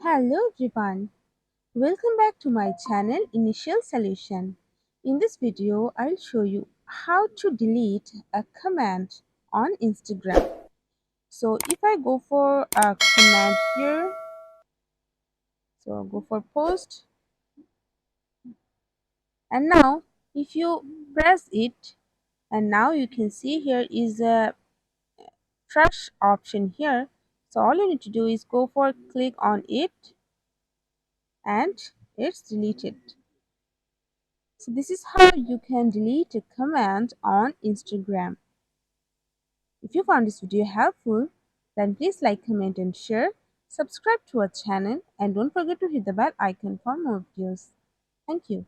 Hello everyone, welcome back to my channel Initial Solution. In this video, I'll show you how to delete a comment on Instagram. So if I go for a comment here, so I'll go for post, and now if you press it, and now you can see here is a trash option here. So all you need to do is go for click on it and it's deleted. So this is how you can delete a comment on Instagram. If you found this video helpful, then please like, comment and share. Subscribe to our channel and don't forget to hit the bell icon for more videos. Thank you.